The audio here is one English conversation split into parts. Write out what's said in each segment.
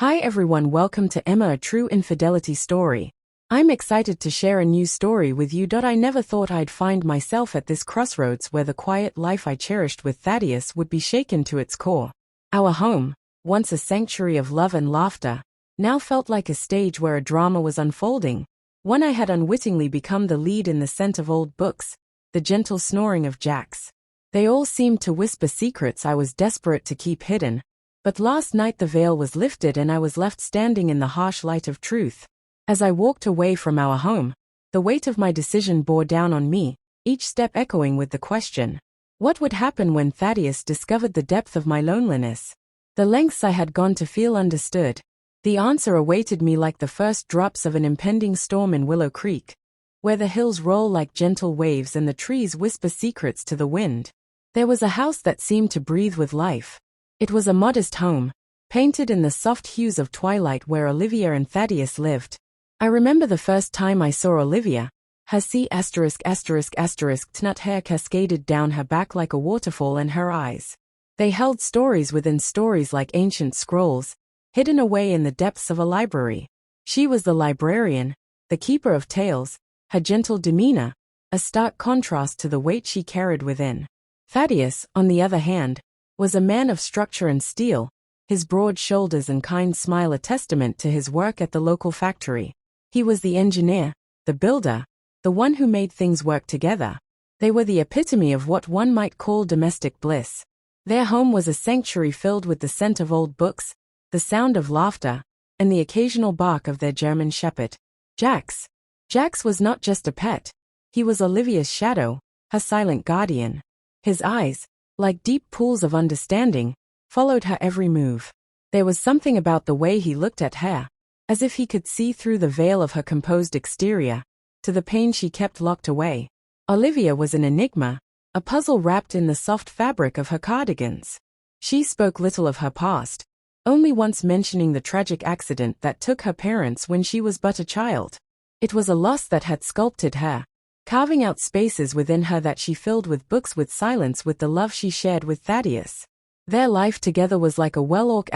Hi everyone, welcome to Emma, a true infidelity story. I'm excited to share a new story with you. I never thought I'd find myself at this crossroads where the quiet life I cherished with Thaddeus would be shaken to its core. Our home, once a sanctuary of love and laughter, now felt like a stage where a drama was unfolding. One I had unwittingly become the lead in. The scent of old books, the gentle snoring of Jax. They all seemed to whisper secrets I was desperate to keep hidden. But last night the veil was lifted and I was left standing in the harsh light of truth. As I walked away from our home, the weight of my decision bore down on me, each step echoing with the question: what would happen when Thaddeus discovered the depth of my loneliness? The lengths I had gone to feel understood. The answer awaited me like the first drops of an impending storm in Willow Creek, where the hills roll like gentle waves and the trees whisper secrets to the wind. There was a house that seemed to breathe with life. It was a modest home, painted in the soft hues of twilight, where Olivia and Thaddeus lived. I remember the first time I saw Olivia. Her nut hair cascaded down her back like a waterfall, and her eyes, they held stories within stories like ancient scrolls, hidden away in the depths of a library. She was the librarian, the keeper of tales, her gentle demeanor, a stark contrast to the weight she carried within. Thaddeus, on the other hand, was a man of structure and steel, his broad shoulders and kind smile a testament to his work at the local factory. He was the engineer, the builder, the one who made things work together. They were the epitome of what one might call domestic bliss. Their home was a sanctuary filled with the scent of old books, the sound of laughter, and the occasional bark of their German shepherd, Jax. Jax was not just a pet. He was Olivia's shadow, her silent guardian. His eyes, like deep pools of understanding, followed her every move. There was something about the way he looked at her, as if he could see through the veil of her composed exterior, to the pain she kept locked away. Olivia was an enigma, a puzzle wrapped in the soft fabric of her cardigans. She spoke little of her past, only once mentioning the tragic accident that took her parents when she was but a child. It was a loss that had sculpted her, carving out spaces within her that she filled with books, with silence, with the love she shared with Thaddeus. Their life together was like a well-oiled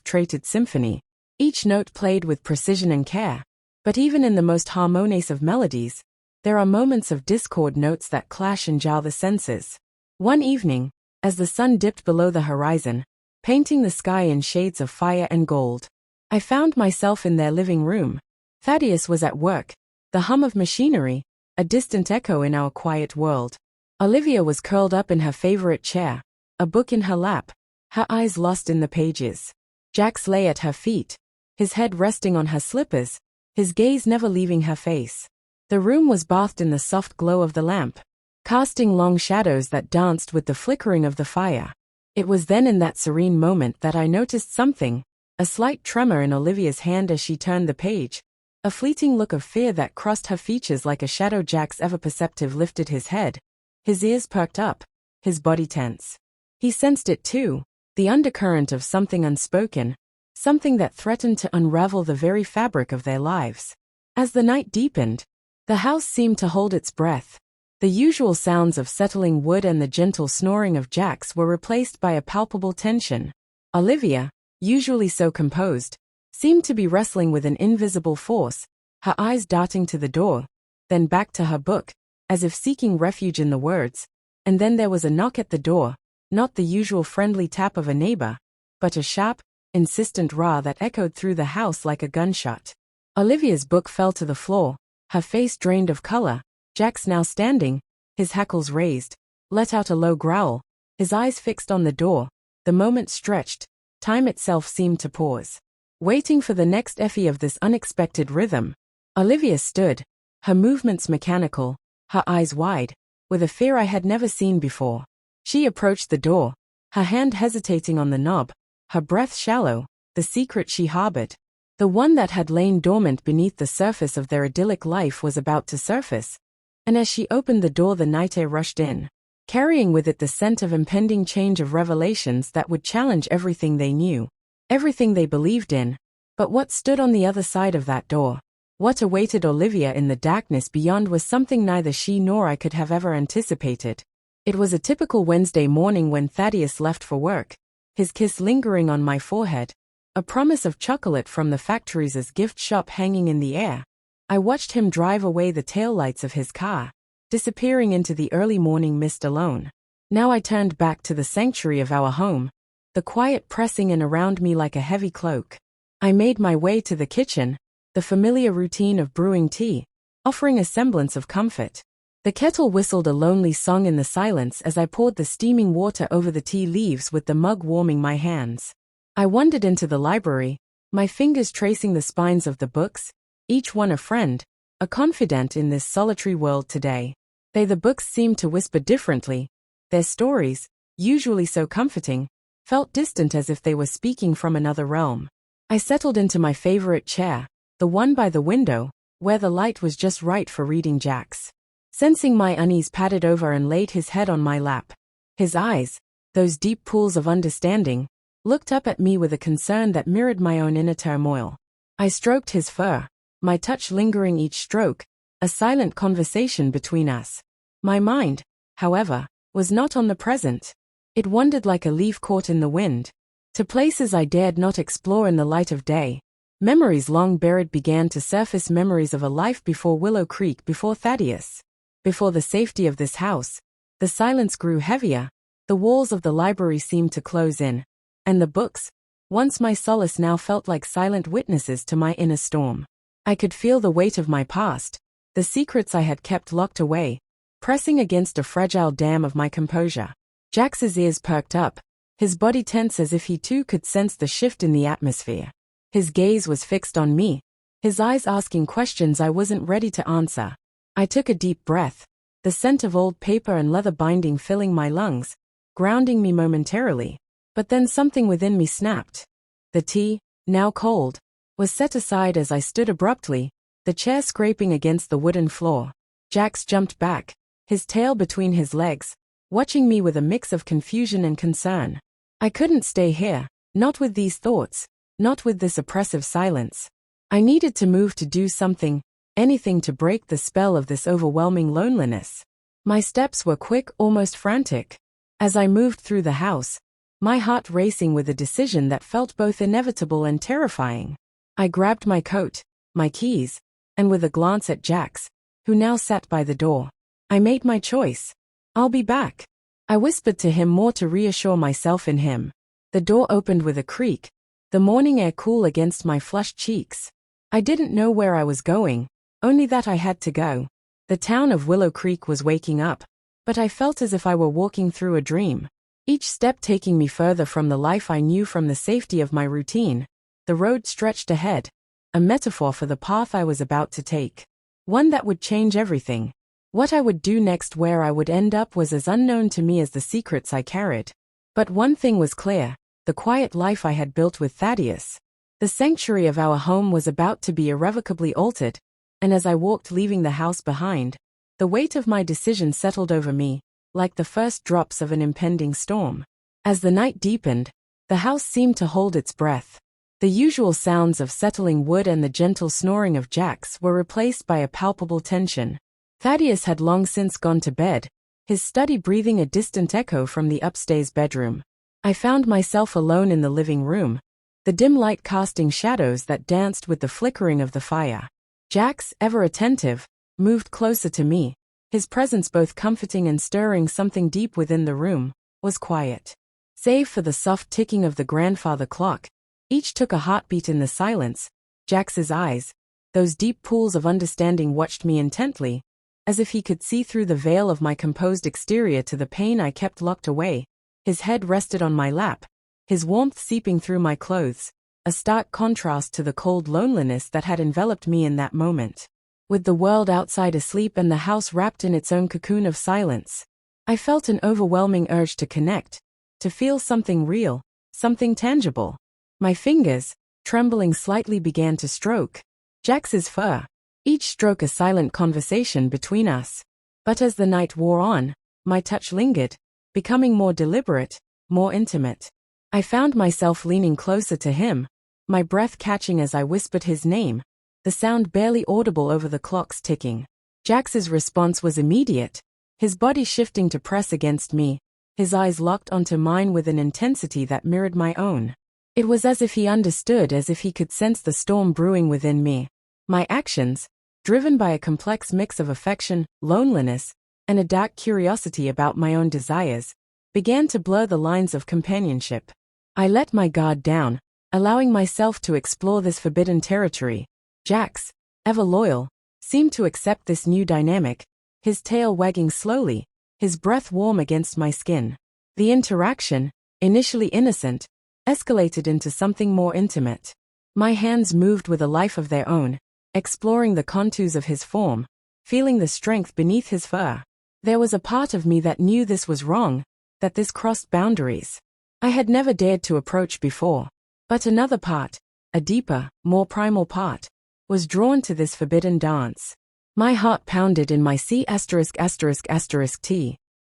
traded symphony, each note played with precision and care. But even in the most harmonious of melodies, there are moments of discord, notes that clash and jar the senses. One evening, as the sun dipped below the horizon, painting the sky in shades of fire and gold, I found myself in their living room. Thaddeus was at work, the hum of machinery, a distant echo in our quiet world. Olivia was curled up in her favorite chair, a book in her lap, her eyes lost in the pages. Jax lay at her feet, his head resting on her slippers, his gaze never leaving her face. The room was bathed in the soft glow of the lamp, casting long shadows that danced with the flickering of the fire. It was then, in that serene moment, that I noticed something, a slight tremor in Olivia's hand as she turned the page. A fleeting look of fear that crossed her features like a shadow. Jax, ever perceptive, lifted his head. His ears perked up, his body tense. He sensed it too, the undercurrent of something unspoken, something that threatened to unravel the very fabric of their lives. As the night deepened, the house seemed to hold its breath. The usual sounds of settling wood and the gentle snoring of Jax were replaced by a palpable tension. Olivia, usually so composed, seemed to be wrestling with an invisible force, her eyes darting to the door, then back to her book, as if seeking refuge in the words. And then there was a knock at the door, not the usual friendly tap of a neighbor, but a sharp, insistent rah that echoed through the house like a gunshot. Olivia's book fell to the floor, her face drained of color. Jax, now standing, his hackles raised, let out a low growl, his eyes fixed on the door. The moment stretched, time itself seemed to pause, waiting for the next effie of this unexpected rhythm. Olivia stood, her movements mechanical, her eyes wide, with a fear I had never seen before. She approached the door, her hand hesitating on the knob, her breath shallow. The secret she harbored, the one that had lain dormant beneath the surface of their idyllic life, was about to surface. And as she opened the door, the night air rushed in, carrying with it the scent of impending change, of revelations that would challenge everything they knew, everything they believed in. But what stood on the other side of that door? What awaited Olivia in the darkness beyond was something neither she nor I could have ever anticipated. It was a typical Wednesday morning when Thaddeus left for work, his kiss lingering on my forehead, a promise of chocolate from the factory's gift shop hanging in the air. I watched him drive away the taillights of his car, disappearing into the early morning mist alone. Now I turned back to the sanctuary of our home, the quiet pressing in around me like a heavy cloak. I made my way to the kitchen, the familiar routine of brewing tea, offering a semblance of comfort. The kettle whistled a lonely song in the silence as I poured the steaming water over the tea leaves with the mug warming my hands. I wandered into the library, my fingers tracing the spines of the books, each one a friend, a confidant in this solitary world today. The books seemed to whisper differently. Their stories, usually so comforting, felt distant as if they were speaking from another realm. I settled into my favorite chair, the one by the window, where the light was just right for reading Jax. Sensing my unease, patted over and laid his head on my lap. His eyes, those deep pools of understanding, looked up at me with a concern that mirrored my own inner turmoil. I stroked his fur, my touch lingering each stroke, a silent conversation between us. My mind, however, was not on the present. It wandered like a leaf caught in the wind, to places I dared not explore in the light of day. Memories long buried began to surface, memories of a life before Willow Creek, before Thaddeus. Before the safety of this house. The silence grew heavier, the walls of the library seemed to close in, and the books, once my solace, now felt like silent witnesses to my inner storm. I could feel the weight of my past, the secrets I had kept locked away, pressing against a fragile dam of my composure. Jax's ears perked up, his body tense as if he too could sense the shift in the atmosphere. His gaze was fixed on me, his eyes asking questions I wasn't ready to answer. I took a deep breath, the scent of old paper and leather binding filling my lungs, grounding me momentarily. But then something within me snapped. The tea, now cold, was set aside as I stood abruptly, the chair scraping against the wooden floor. Jax jumped back, his tail between his legs, watching me with a mix of confusion and concern. I couldn't stay here, not with these thoughts, not with this oppressive silence. I needed to move, to do something, anything to break the spell of this overwhelming loneliness. My steps were quick, almost frantic. As I moved through the house, my heart racing with a decision that felt both inevitable and terrifying. I grabbed my coat, my keys, and with a glance at Jax, who now sat by the door, I made my choice. I'll be back. I whispered to him, more to reassure myself in him. The door opened with a creak, the morning air cool against my flushed cheeks. I didn't know where I was going, only that I had to go. The town of Willow Creek was waking up, but I felt as if I were walking through a dream, each step taking me further from the life I knew, from the safety of my routine. The road stretched ahead, a metaphor for the path I was about to take, one that would change everything. What I would do next, where I would end up, was as unknown to me as the secrets I carried. But one thing was clear, the quiet life I had built with Thaddeus, the sanctuary of our home, was about to be irrevocably altered. And as I walked, leaving the house behind, the weight of my decision settled over me, like the first drops of an impending storm. As the night deepened, the house seemed to hold its breath. The usual sounds of settling wood and the gentle snoring of Jax were replaced by a palpable tension. Thaddeus had long since gone to bed, his study breathing a distant echo from the upstairs bedroom. I found myself alone in the living room, the dim light casting shadows that danced with the flickering of the fire. Jax, ever attentive, moved closer to me, his presence both comforting and stirring something deep within. The room was quiet. Save for the soft ticking of the grandfather clock, each took a heartbeat in the silence. Jax's eyes, those deep pools of understanding, watched me intently, as if he could see through the veil of my composed exterior to the pain I kept locked away. His head rested on my lap, his warmth seeping through my clothes, a stark contrast to the cold loneliness that had enveloped me in that moment. With the world outside asleep and the house wrapped in its own cocoon of silence, I felt an overwhelming urge to connect, to feel something real, something tangible. My fingers, trembling slightly, began to stroke Jax's fur, each stroke a silent conversation between us. But as the night wore on, my touch lingered, becoming more deliberate, more intimate. I found myself leaning closer to him, my breath catching as I whispered his name, the sound barely audible over the clock's ticking. Jax's response was immediate, his body shifting to press against me, his eyes locked onto mine with an intensity that mirrored my own. It was as if he understood, as if he could sense the storm brewing within me. My actions, driven by a complex mix of affection, loneliness, and a dark curiosity about my own desires, began to blur the lines of companionship. I let my guard down, allowing myself to explore this forbidden territory. Jax, ever loyal, seemed to accept this new dynamic, his tail wagging slowly, his breath warm against my skin. The interaction, initially innocent, escalated into something more intimate. My hands moved with a life of their own, exploring the contours of his form, feeling the strength beneath his fur. There was a part of me that knew this was wrong, that this crossed boundaries I had never dared to approach before. But another part, a deeper, more primal part, was drawn to this forbidden dance. My heart pounded in my C*******T.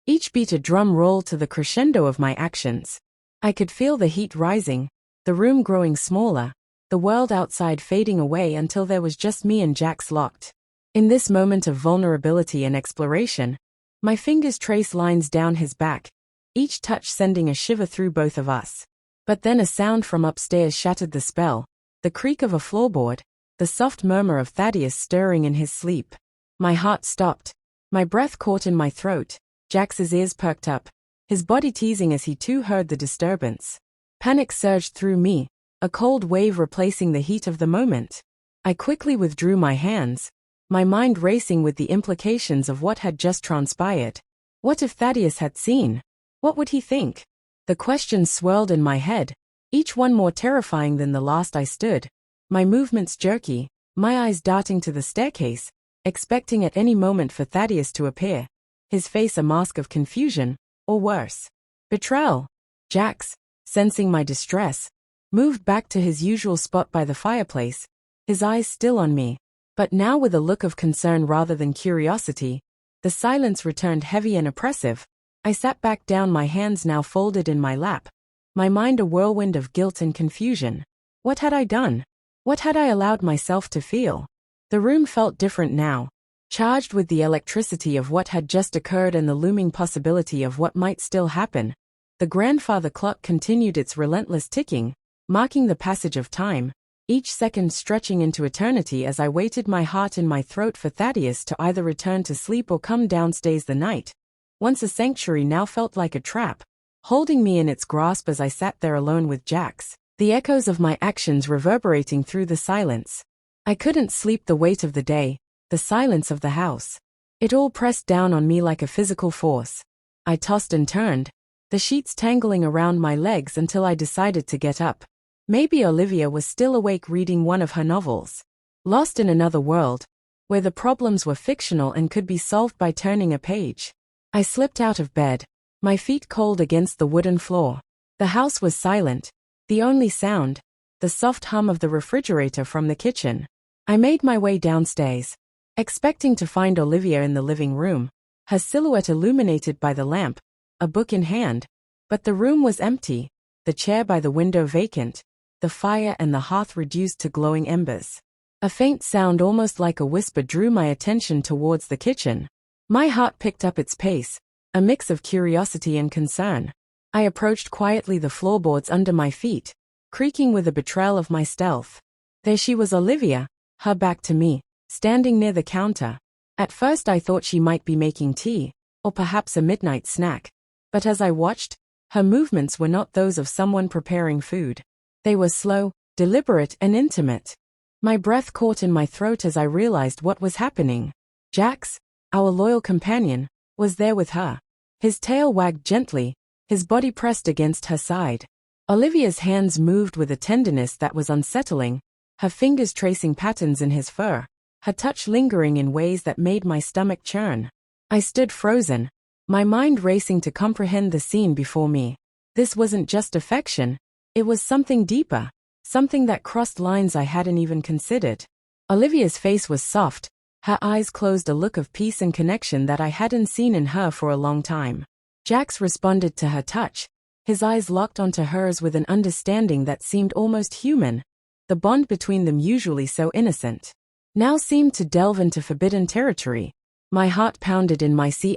Each beat a drum roll to the crescendo of my actions. I could feel the heat rising, the room growing smaller, the world outside fading away until there was just me and Jax locked. In this moment of vulnerability and exploration, my fingers traced lines down his back, each touch sending a shiver through both of us. But then a sound from upstairs shattered the spell, the creak of a floorboard, the soft murmur of Thaddeus stirring in his sleep. My heart stopped. My breath caught in my throat. Jax's ears perked up, his body teasing as he too heard the disturbance. Panic surged through me, a cold wave replacing the heat of the moment. I quickly withdrew my hands, my mind racing with the implications of what had just transpired. What if Thaddeus had seen? What would he think? The questions swirled in my head, each one more terrifying than the last. I stood, my movements jerky, my eyes darting to the staircase, expecting at any moment for Thaddeus to appear, his face a mask of confusion, or worse, betrayal. Jax, sensing my distress, moved back to his usual spot by the fireplace, his eyes still on me, but now with a look of concern rather than curiosity. The silence returned heavy and oppressive. I sat back down, my hands now folded in my lap, my mind a whirlwind of guilt and confusion. What had I done? What had I allowed myself to feel? The room felt different now, charged with the electricity of what had just occurred and the looming possibility of what might still happen. The grandfather clock continued its relentless ticking, marking the passage of time, each second stretching into eternity as I waited, my heart in my throat, for Thaddeus to either return to sleep or come downstairs. The night, once a sanctuary, now felt like a trap, holding me in its grasp as I sat there alone with Jax, the echoes of my actions reverberating through the silence. I couldn't sleep. The weight of the day, the silence of the house, it all pressed down on me like a physical force. I tossed and turned, the sheets tangling around my legs, until I decided to get up. Maybe Olivia was still awake reading one of her novels, lost in another world, where the problems were fictional and could be solved by turning a page. I slipped out of bed, my feet cold against the wooden floor. The house was silent, the only sound, the soft hum of the refrigerator from the kitchen. I made my way downstairs, expecting to find Olivia in the living room, her silhouette illuminated by the lamp, a book in hand. But the room was empty, the chair by the window vacant, the fire and the hearth reduced to glowing embers. A faint sound, almost like a whisper, drew my attention towards the kitchen. My heart picked up its pace, a mix of curiosity and concern. I approached quietly, the floorboards under my feet creaking with a betrayal of my stealth. There she was, Olivia, her back to me, standing near the counter. At first I thought she might be making tea, or perhaps a midnight snack. But as I watched, her movements were not those of someone preparing food. They were slow, deliberate, and intimate. My breath caught in my throat as I realized what was happening. Jax, our loyal companion, was there with her. His tail wagged gently, his body pressed against her side. Olivia's hands moved with a tenderness that was unsettling, her fingers tracing patterns in his fur, her touch lingering in ways that made my stomach churn. I stood frozen, my mind racing to comprehend the scene before me. This wasn't just affection, it was something deeper, something that crossed lines I hadn't even considered. Olivia's face was soft, her eyes closed, a look of peace and connection that I hadn't seen in her for a long time. Jax responded to her touch, his eyes locked onto hers with an understanding that seemed almost human. The bond between them, usually so innocent, now seemed to delve into forbidden territory. My heart pounded in my C******T,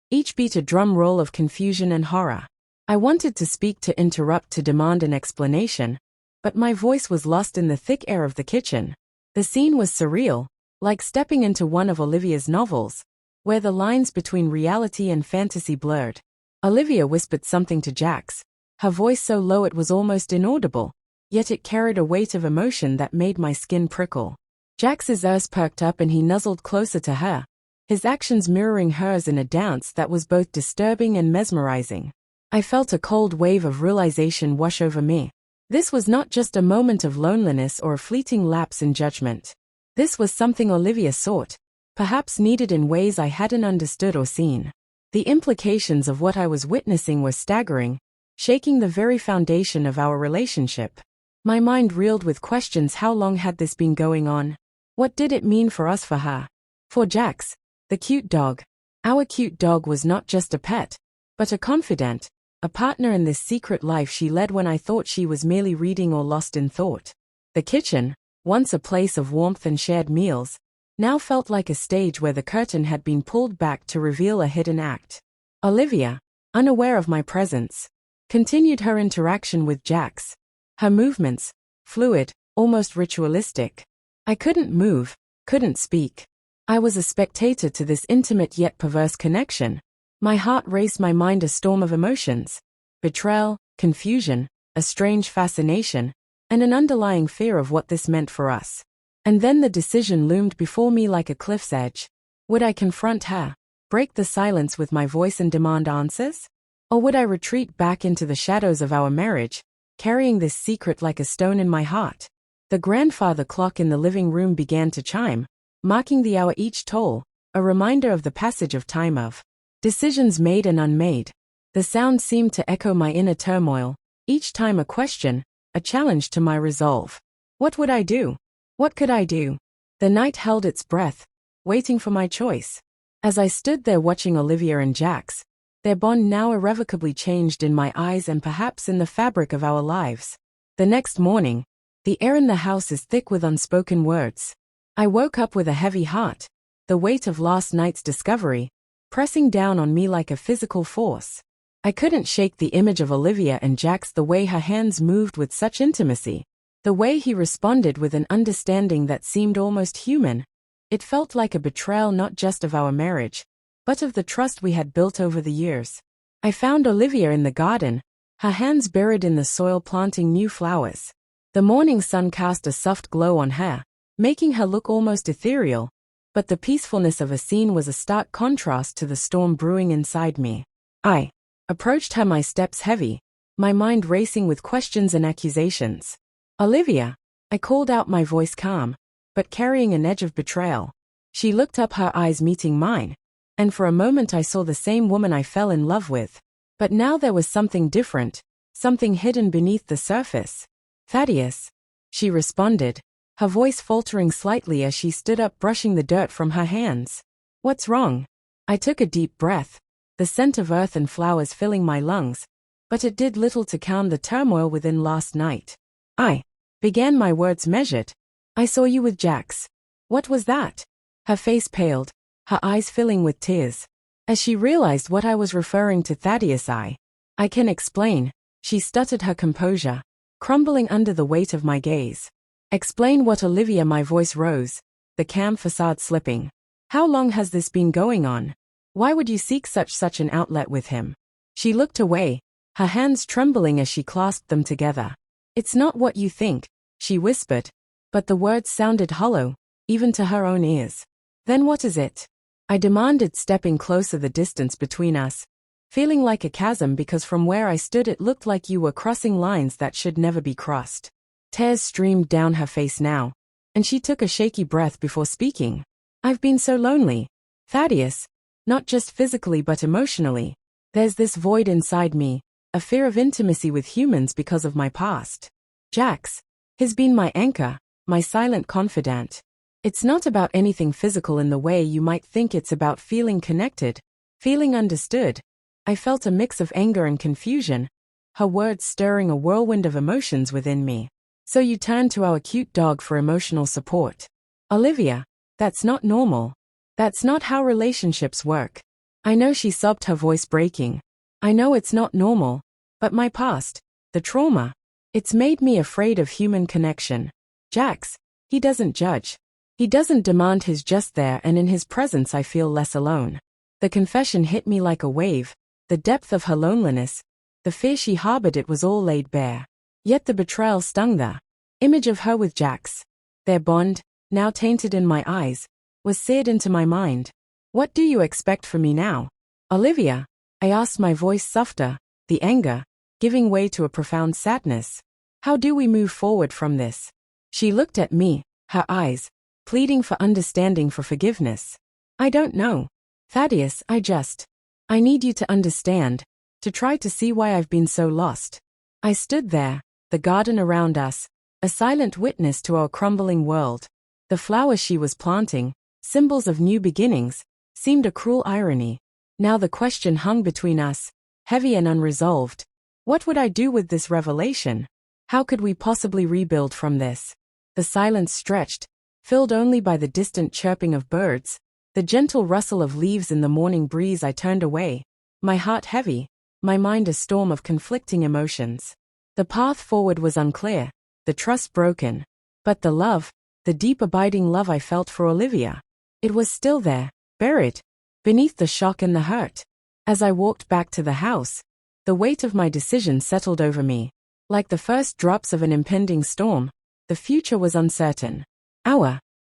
each beat a drum roll of confusion and horror. I wanted to speak, to interrupt, to demand an explanation, but my voice was lost in the thick air of the kitchen. The scene was surreal, like stepping into one of Olivia's novels, where the lines between reality and fantasy blurred. Olivia whispered something to Jax, her voice so low it was almost inaudible, yet it carried a weight of emotion that made my skin prickle. Jax's ears perked up and he nuzzled closer to her, his actions mirroring hers in a dance that was both disturbing and mesmerizing. I felt a cold wave of realization wash over me. This was not just a moment of loneliness or a fleeting lapse in judgment. This was something Olivia sought, perhaps needed in ways I hadn't understood or seen. The implications of what I was witnessing were staggering, shaking the very foundation of our relationship. My mind reeled with questions. How long had this been going on? What did it mean for us, for her? For Jax, the cute dog. Our cute dog was not just a pet, but a confidant, a partner in this secret life she led when I thought she was merely reading or lost in thought. The kitchen, once a place of warmth and shared meals, now felt like a stage where the curtain had been pulled back to reveal a hidden act. Olivia, unaware of my presence, continued her interaction with Jax. Her movements, fluid, almost ritualistic. I couldn't move, couldn't speak. I was a spectator to this intimate yet perverse connection. My heart raced, my mind a storm of emotions. Betrayal, confusion, a strange fascination, and an underlying fear of what this meant for us. And then the decision loomed before me like a cliff's edge. Would I confront her, break the silence with my voice and demand answers? Or would I retreat back into the shadows of our marriage, carrying this secret like a stone in my heart? The grandfather clock in the living room began to chime, marking the hour each toll, a reminder of the passage of time, of decisions made and unmade. The sound seemed to echo my inner turmoil, each time a question, a challenge to my resolve. What would I do? What could I do? The night held its breath, waiting for my choice. As I stood there watching Olivia and Jax, their bond now irrevocably changed in my eyes and perhaps in the fabric of our lives. The next morning, the air in the house is thick with unspoken words. I woke up with a heavy heart, the weight of last night's discovery pressing down on me like a physical force. I couldn't shake the image of Olivia and Jax, the way her hands moved with such intimacy, the way he responded with an understanding that seemed almost human. It felt like a betrayal not just of our marriage, but of the trust we had built over the years. I found Olivia in the garden, her hands buried in the soil planting new flowers. The morning sun cast a soft glow on her, making her look almost ethereal, but the peacefulness of a scene was a stark contrast to the storm brewing inside me. I approached her, my steps heavy, my mind racing with questions and accusations. Olivia, I called out, my voice calm, but carrying an edge of betrayal. She looked up, her eyes meeting mine, and for a moment I saw the same woman I fell in love with. But now there was something different, something hidden beneath the surface. Thaddeus, she responded, her voice faltering slightly as she stood up, brushing the dirt from her hands. What's wrong? I took a deep breath, the scent of earth and flowers filling my lungs, but it did little to calm the turmoil within. Last night, I began, my words measured. I saw you with Jax. What was that? Her face paled, her eyes filling with tears. As she realized what I was referring to, Thaddeus, I can explain, she stuttered, her composure crumbling under the weight of my gaze. Explain what, Olivia? My voice rose, the calm facade slipping. How long has this been going on? Why would you seek such an outlet with him? She looked away, her hands trembling as she clasped them together. It's not what you think, she whispered, but the words sounded hollow, even to her own ears. Then what is it? I demanded, stepping closer, the distance between us feeling like a chasm, because from where I stood it looked like you were crossing lines that should never be crossed. Tears streamed down her face now, and she took a shaky breath before speaking. I've been so lonely, Thaddeus, not just physically but emotionally. There's this void inside me, a fear of intimacy with humans because of my past. Jax has been my anchor, my silent confidant. It's not about anything physical in the way you might think. It's about feeling connected, feeling understood. I felt a mix of anger and confusion, her words stirring a whirlwind of emotions within me. So you turned to our cute dog for emotional support. Olivia, that's not normal. That's not how relationships work. I know, she sobbed, her voice breaking. I know it's not normal, But my past, the trauma, it's made me afraid of human connection. Jax, he doesn't judge. He doesn't demand his just there, and in his presence I feel less alone. The confession hit me like a wave, the depth of her loneliness, the fear she harbored, it was all laid bare. Yet the betrayal stung. The image of her with Jax, their bond, now tainted in my eyes, was seared into my mind. What do you expect from me now, Olivia? I asked, my voice softer, the anger giving way to a profound sadness. How do we move forward from this? She looked at me, her eyes pleading for understanding, for forgiveness. I don't know, Thaddeus, I need you to understand, to try to see why I've been so lost. I stood there, the garden around us, a silent witness to our crumbling world. The flowers she was planting, symbols of new beginnings, seemed a cruel irony. Now the question hung between us, heavy and unresolved. What would I do with this revelation? How could we possibly rebuild from this? The silence stretched, filled only by the distant chirping of birds, the gentle rustle of leaves in the morning breeze. I turned away, my heart heavy, my mind a storm of conflicting emotions. The path forward was unclear, the trust broken. But the love, the deep abiding love I felt for Olivia, it was still there, buried beneath the shock and the hurt. As I walked back to the house, the weight of my decision settled over me. Like the first drops of an impending storm, the future was uncertain. Our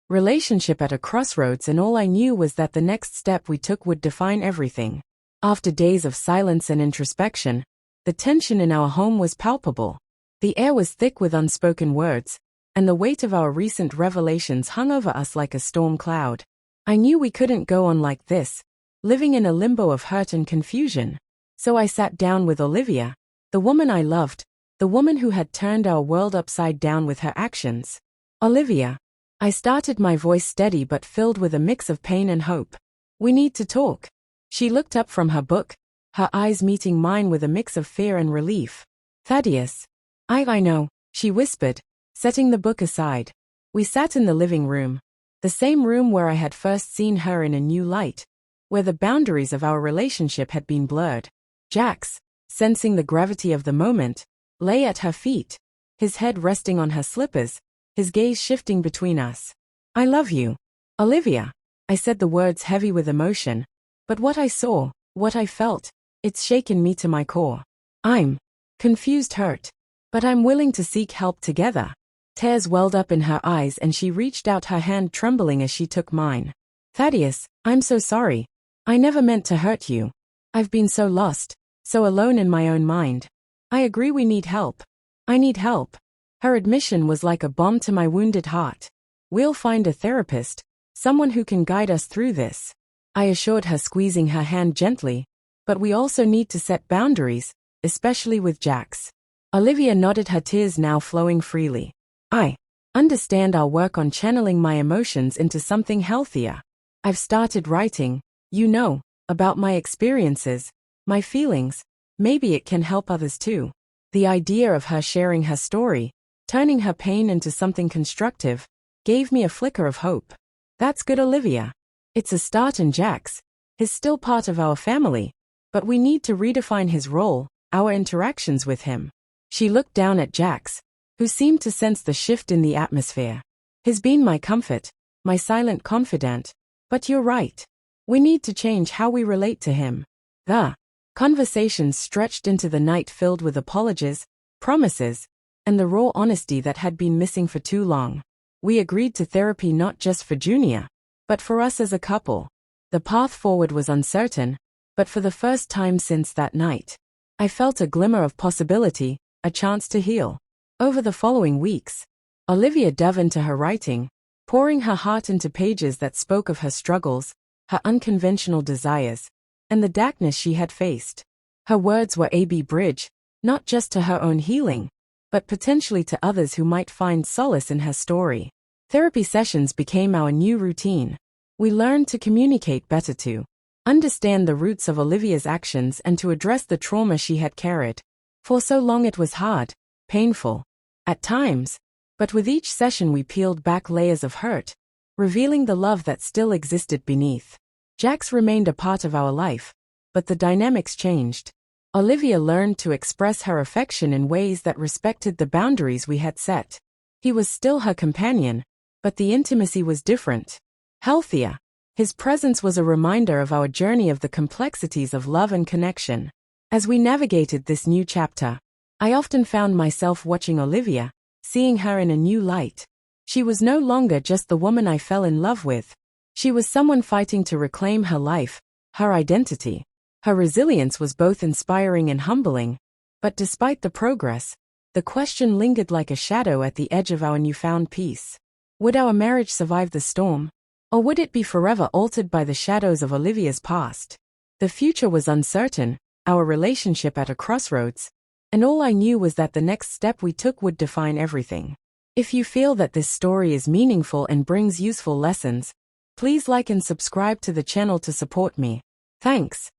relationship at a crossroads, and all I knew was that the next step we took would define everything. After days of silence and introspection, the tension in our home was palpable. The air was thick with unspoken words, and the weight of our recent revelations hung over us like a storm cloud. I knew we couldn't go on like this, living in a limbo of hurt and confusion. So I sat down with Olivia, the woman I loved, the woman who had turned our world upside down with her actions. Olivia, I started, my voice steady but filled with a mix of pain and hope. We need to talk. She looked up from her book, her eyes meeting mine with a mix of fear and relief. Thaddeus. I know, she whispered, setting the book aside. We sat in the living room, the same room where I had first seen her in a new light, where the boundaries of our relationship had been blurred. Jax, sensing the gravity of the moment, lay at her feet, his head resting on her slippers, his gaze shifting between us. I love you, Olivia. I said the words heavy with emotion, but what I saw, what I felt, it's shaken me to my core. I'm confused, hurt, but I'm willing to seek help together. Tears welled up in her eyes and she reached out, her hand trembling as she took mine. Thaddeus, I'm so sorry. I never meant to hurt you. I've been so lost, so alone in my own mind. I agree, we need help. I need help. Her admission was like a balm to my wounded heart. We'll find a therapist, someone who can guide us through this, I assured her, squeezing her hand gently. But we also need to set boundaries, especially with Jax. Olivia nodded, her tears now flowing freely. I understand. I'll work on channeling my emotions into something healthier. I've started writing, about my experiences, my feelings. Maybe it can help others too. The idea of her sharing her story, turning her pain into something constructive, gave me a flicker of hope. That's good, Olivia. It's a start, and Jax is still part of our family, but we need to redefine his role, our interactions with him. She looked down at Jax, who seemed to sense the shift in the atmosphere. He's been my comfort, my silent confidant, but you're right. We need to change how we relate to him. The conversation stretched into the night, filled with apologies, promises, and the raw honesty that had been missing for too long. We agreed to therapy not just for Junior, but for us as a couple. The path forward was uncertain, but for the first time since that night, I felt a glimmer of possibility, a chance to heal. Over the following weeks, Olivia dove into her writing, pouring her heart into pages that spoke of her struggles, her unconventional desires, and the darkness she had faced. Her words were a bridge, not just to her own healing, but potentially to others who might find solace in her story. Therapy sessions became our new routine. We learned to communicate better, to understand the roots of Olivia's actions, and to address the trauma she had carried. For so long it was hard, painful, at times, but with each session we peeled back layers of hurt, revealing the love that still existed beneath. Jax remained a part of our life, but the dynamics changed. Olivia learned to express her affection in ways that respected the boundaries we had set. He was still her companion, but the intimacy was different, healthier. His presence was a reminder of our journey of the complexities of love and connection. As we navigated this new chapter, I often found myself watching Olivia, seeing her in a new light. She was no longer just the woman I fell in love with. She was someone fighting to reclaim her life, her identity. Her resilience was both inspiring and humbling. But despite the progress, the question lingered like a shadow at the edge of our newfound peace. Would our marriage survive the storm? Or would it be forever altered by the shadows of Olivia's past? The future was uncertain, our relationship at a crossroads, and all I knew was that the next step we took would define everything. If you feel that this story is meaningful and brings useful lessons, please like and subscribe to the channel to support me. Thanks.